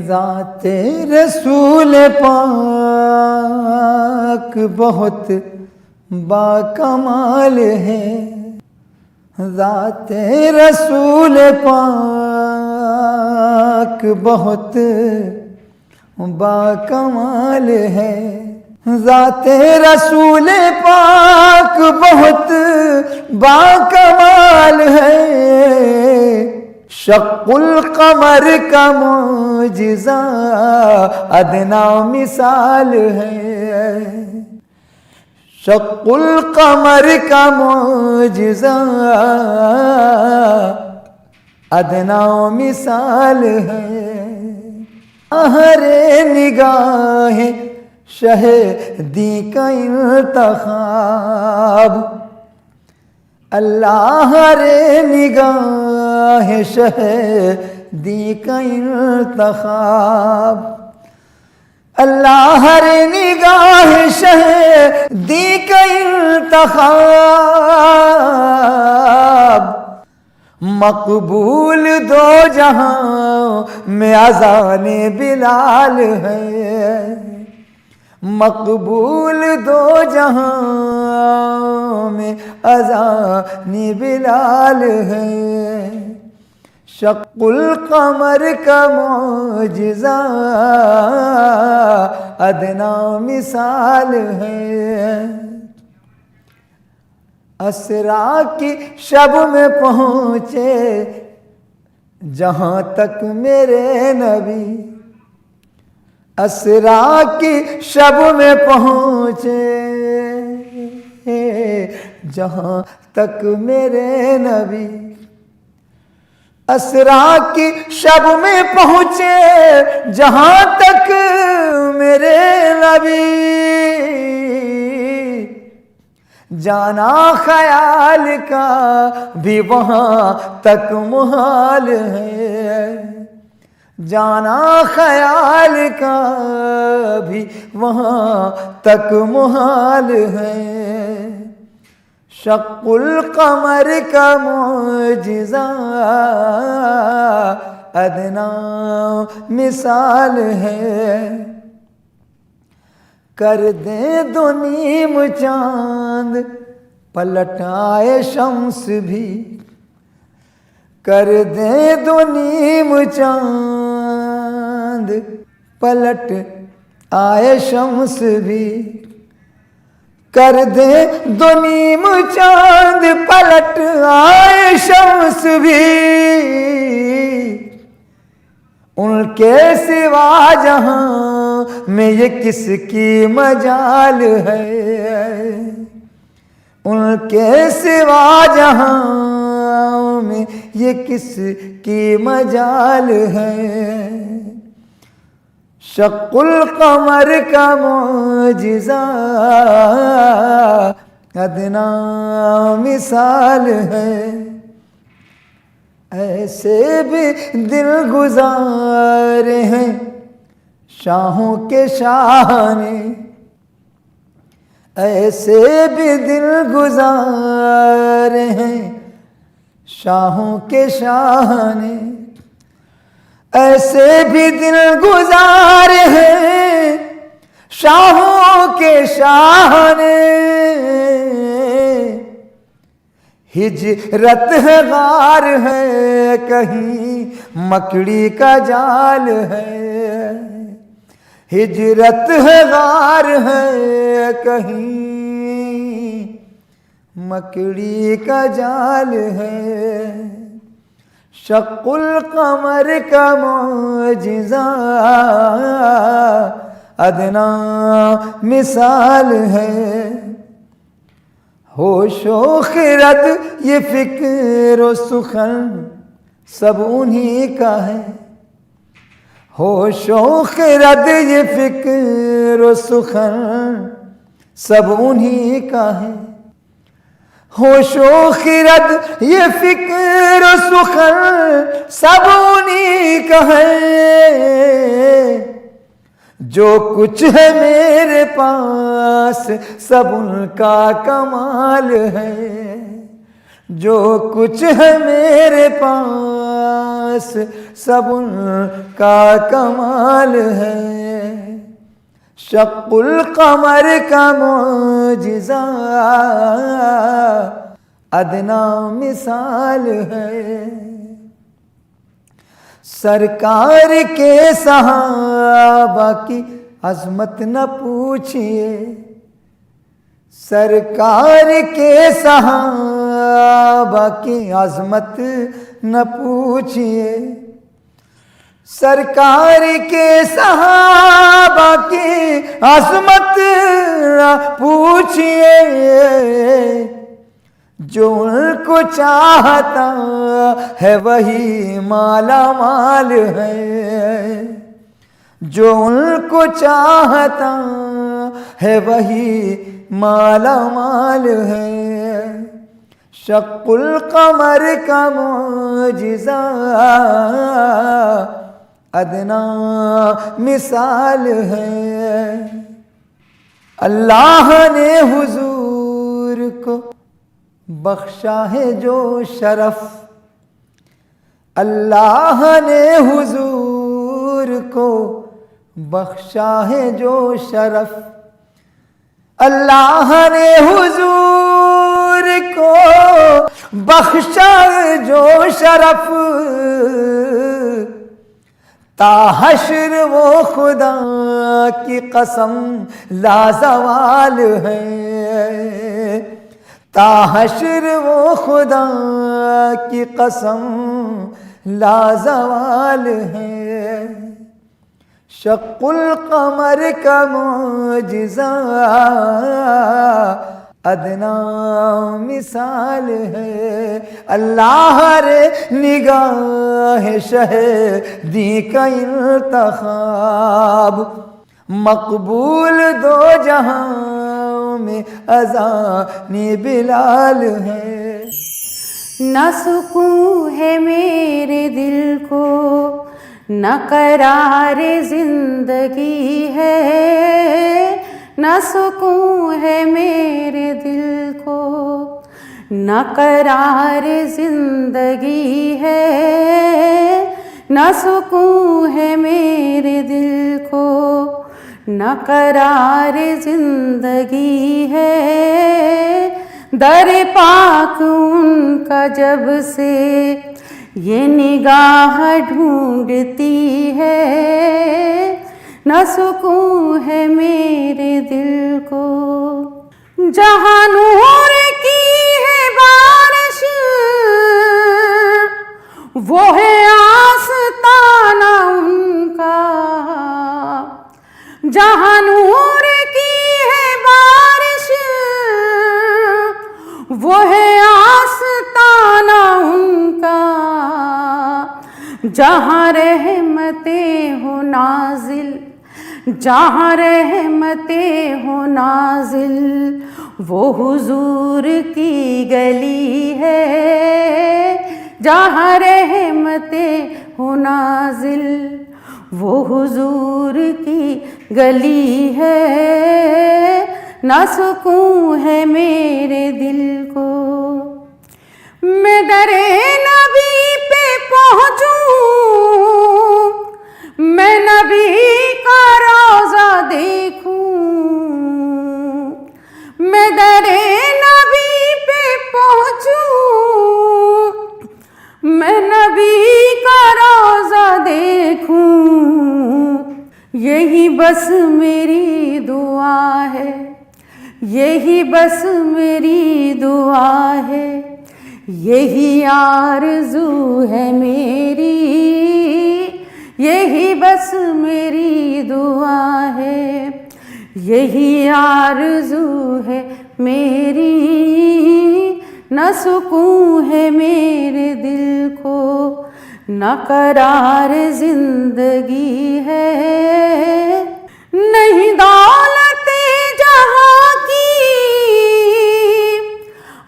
ज़ाते रसूल पाक बहुत बाकमाल है। ज़ाते रसूल पाक बहुत बाकमाल है। ज़ाते रसूल पाक बहुत बाकमाल है। शक्कुल कमर का मुजिज़ा अदना मिसाल है। शक्कुल कमर का मुजिज़ा अदना मिसाल है। हरे निगाहे शहदी का इंतखाब, अल्लाह रे निगाह शहदी का इंतखाब, अल्लाह रे निगाह शहदी का इंतखाब। मकबूल दो जहां में अज़ाने बिलाल है। मकबूल दो जहां में अज़ाने बिलाल है। शक्कुल कमर का मुजिज़ा अदना मिसाल है। असरा की शब में पहुँचे जहाँ तक मेरे नबी, असरा की शब में पहुँचे जहाँ तक मेरे नबी, असरा की शब में पहुँचे जहाँ तक मेरे नबी। जाना ख्याल का भी वहाँ तक मुहाल है। जाना ख्याल का भी वहाँ तक मुहाल है। शक्कुल कमर का मुजिज़ा अदना मिसाल है। कर दे दो नीम चांद पलट आए शम्स भी, कर दे दो नीम चांद पलट आए शम्स भी, कर दे दो नीम चांद पलट आए शम्स भी। उनके सिवा जहां में ये किसकी मजाल है। उनके सिवा जहां में ये किसकी मजाल है। शक्कुल कमर का मुजिज़ा अदना मिसाल है। ऐसे भी दिल गुजारे हैं शाहों के शाह ने, ऐसे भी दिल गुजारे हैं शाहों के शाह ने, ऐसे भी दिल गुजारे हैं शाहों के शाह ने। हिजरत है गार है कहीं मकड़ी का जाल है। हिजरत है गार है कहीं मकड़ी का जाल है। शक्कुल कमर का मुजिज़ा अदना मिसाल है। होशो खिरत ये फिक्र सुखन सब उन्हीं का है। होशो खिरत ये फिक्र सुखन सब उन्हीं का है। होशो खिरत ये फिक्र सुखन सब उन्हीं का है। जो कुछ है मेरे पास सब उनका कमाल है। जो कुछ है मेरे पास खास सब उनका कमाल है। शक्कुल कमर का मोजिज़ा अदना मिसाल है। सरकार के सहाबा की अज़मत न पूछिए, सरकार के सहाबा की अज़मत न पूछिए, सरकार के सहाबा की अज़मत न पूछिए। जो उनको चाहता है वही माला माल है, जो उनको चाहता है वही माला माल है। शक्कुल कमर का मोजिज़ा अदना मिसाल है। अल्लाह ने हुजूर को बख्शा है जो शरफ, अल्लाह ने हुजूर को बख्शा है जो शरफ, अल्लाह ने हुजूर को बख्शा जो शरफ। ताहश्र वो खुदा की कसम लाजवाल है, ताहश्र वो खुदा की कसम लाजवाल है। शक्कुल कमर का मोजिज़ा अदना मिसाल है। अल्लाह रे निगाह शहदी का इंतखाब मकबूल दो जहां में अज़ानी बिलाल है। न सुकून है मेरे दिल को, न करार जिंदगी है, न सुकून है मेरे दिल को, न करार जिंदगी है, न सुकून है मेरे दिल को, न करार जिंदगी है। दर पाक उनका जब से ये निगाह ढूंढती है, न सुकून है मेरे दिल को। जहाँ नूर की है बारिश वो है आस्ताना उनका, जहाँ नूर की है बारिश वो है आस्ताना उनका। जहाँ रहमतें हो नाजिल, जहाँ रहमतें हो नाजिल वो हुजूर की गली है, जहाँ रहमतें हो नाजिल वो हुजूर की गली है। न सुकून है मेरे दिल को, मैं दरे नबी पे पहुँचूं, मैं नबी का रोज़ा देखूं, मैं दरे नबी पे पहुँचूं, मैं नबी का रोज़ा देखूं। यही बस मेरी दुआ है, यही बस मेरी दुआ है, यही आरज़ू है मेरी, यही बस मेरी दुआ है, यही आरज़ू है मेरी। न सुकून है मेरे दिल को, न करार जिंदगी है, नहीं दौलते जहाँ की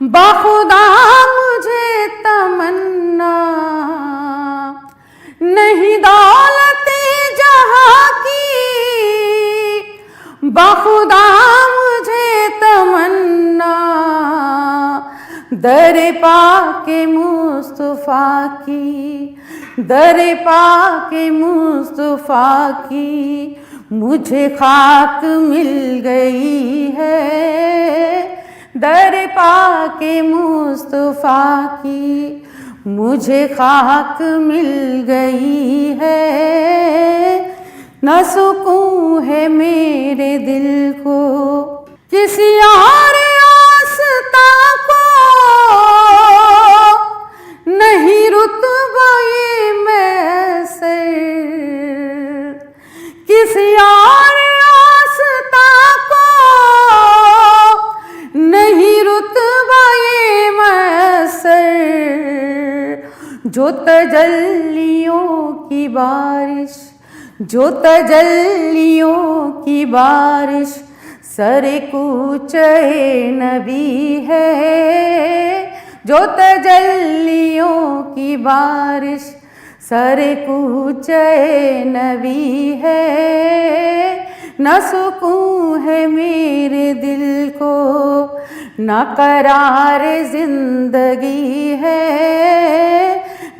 बाखुदा मुझे तमन्ना, नहीं दौलते जहाँ की बाखुदा मुझे तमन्ना। दर पाके मुस्तफ़ा की दर पाके मुस्तफा की मुझे खाक मिल गई है, दर पाके मुस्तफा की मुझे खाक मिल गई है। न सुकून है मेरे दिल को किसी और आस्था को, नहीं रुतबा ये मैसर किसी और आस्था को, नहीं रुतबा ये मैसर। जो तजल्लियों की बारिश, जो तजल्लियों की बारिश सरे कूचे नबी है, जो तजल्लियों की बारिश सरे कूचे नबी है। न सुकून है मेरे दिल को, न करार जिंदगी है,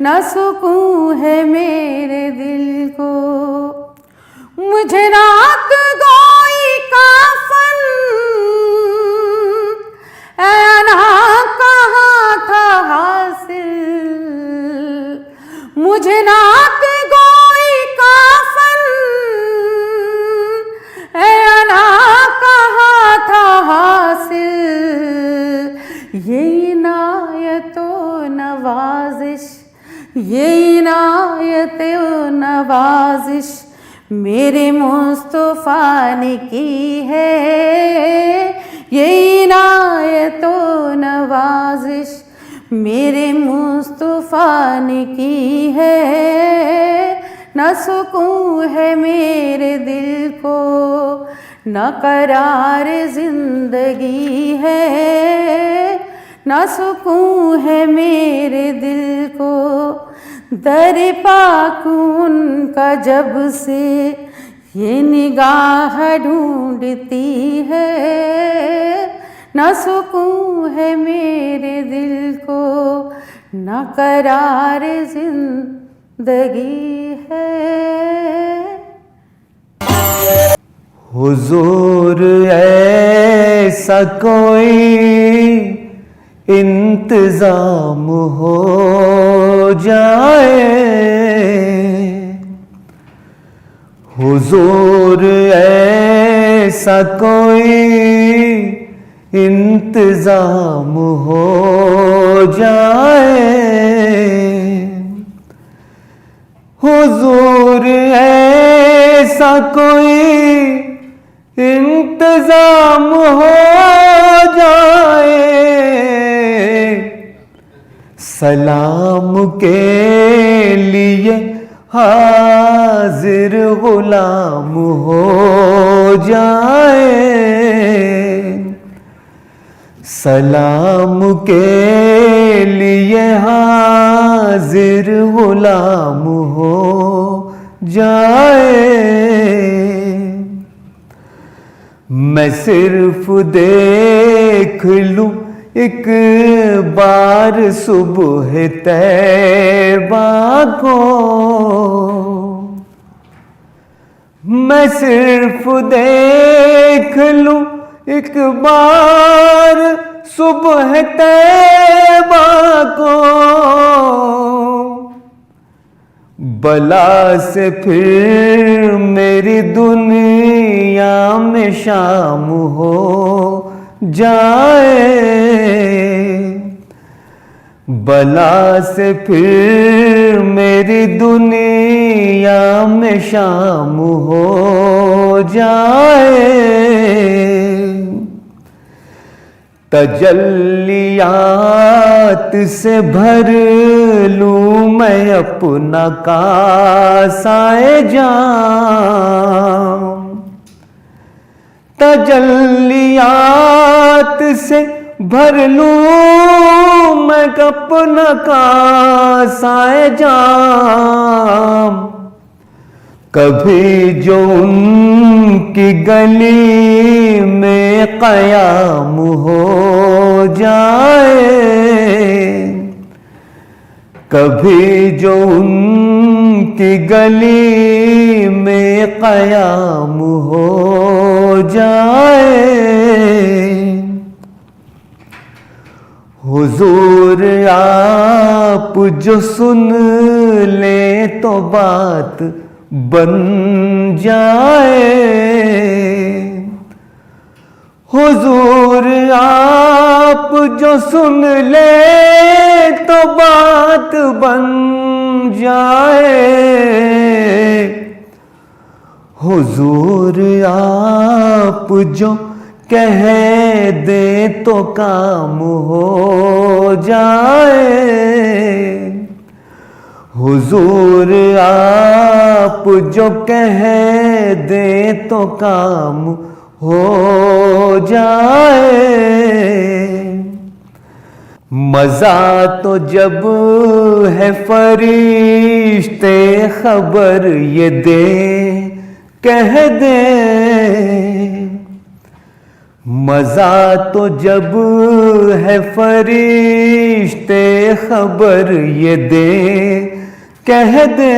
न सुकून है मेरे दिल को। मुझे रात गोई काफन ऐना कहाँ था हासिल, मुझे रात गोई काफन ऐना कहाँ था हासिल। ये इनायतो नवाजिश, ये इनायतो नवाजिश मेरे मुस्तफा ने की है, ये इनायतो नवाजिश मेरे मुस्तफा ने की है। न सुकून है मेरे दिल को, न करार जिंदगी है, न सुकून है मेरे दिल को। दर पाक उनका जब से ये निगाह ढूंढती है, न सुकून है मेरे दिल को, न करार जिंदगी है। हुजूर ऐसा कोई इंतजाम हो जाए, हुजूर ऐसा कोई इंतजाम हो जाए, हुजूर ऐसा कोई इंतजाम हो जाए। सलाम के लिए हाजिर गुलाम हो जाए, सलाम के लिए हाजिर गुलाम हो जाए। मैं सिर्फ देख लूं एक बार सुबह तैबा को, मैं सिर्फ देख लूं एक बार सुबह तैबा को। बला से फिर मेरी दुनिया में शाम हो जाए, बला से फिर मेरी दुनिया में शाम हो जाए। तजल्लियात से भर लूं मैं अपना कासाए जाम, तजल्लियात से भर लूं मैं अपना कासाए जाम। कभी जो उनकी गली में क़याम हो जाए, कभी जो उनकी गली में क़याम हो जाए, हुजूर आप जो सुन ले तो बात बन जाए। हुजूर आप जो सुन ले तो बात बन जाए। हुजूर आप जो कह दे तो काम हो जाए। हुजूर आप जो कह दे तो काम हो जाए। मजा तो जब है फरिश्ते खबर ये दे कह दे। मजा तो जब है फरिश्ते खबर ये दे कह दे।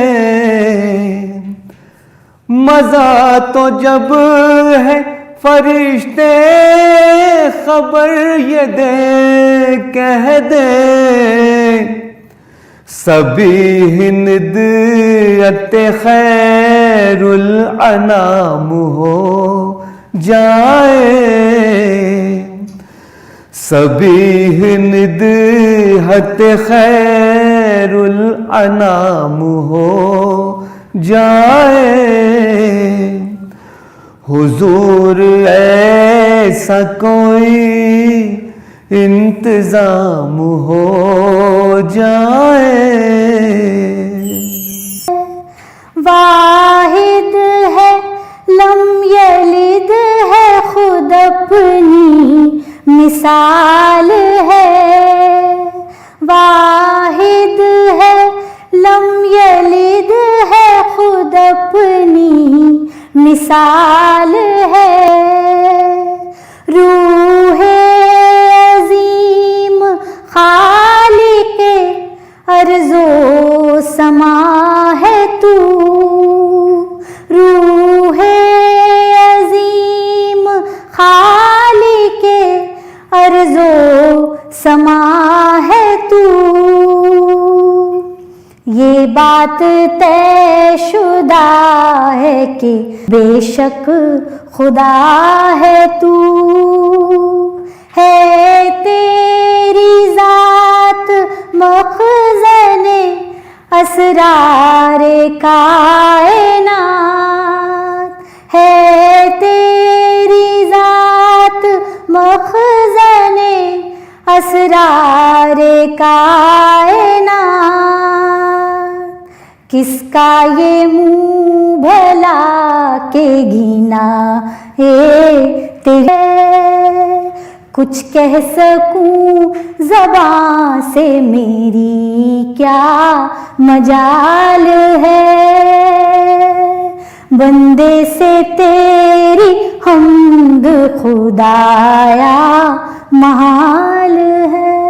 मजा तो जब है फरिश्ते खबर ये दे कह दे। सभी हिंद अते खैरुल अनाम हो जाए। सभी हिंद अते खैरुल अनाम हो जाए। हुजूर ऐसा कोई इंतजाम हो जाए। वाहिद है लम यलिद है खुद अपनी मिसाल है। वाहिद है लम यलिद है खुद अपनी मिसाल है। रूहे अजीम खालिके अर्ज़ो समा है तू। रूहे अजीम खालिके अर्ज़ो समा है तू। ये बात तयशुदा है कि बेशक खुदा है तू। है तेरी जात मखज़ने असरारे कायनात। है तेरी जात मखज़ने असरारे कायनात। किसका ये मुँह भला के गिना है तेरे। कुछ कह सकूं ज़बां से मेरी क्या मजाल है। बंदे से तेरी हम्द खुदाया महाल है।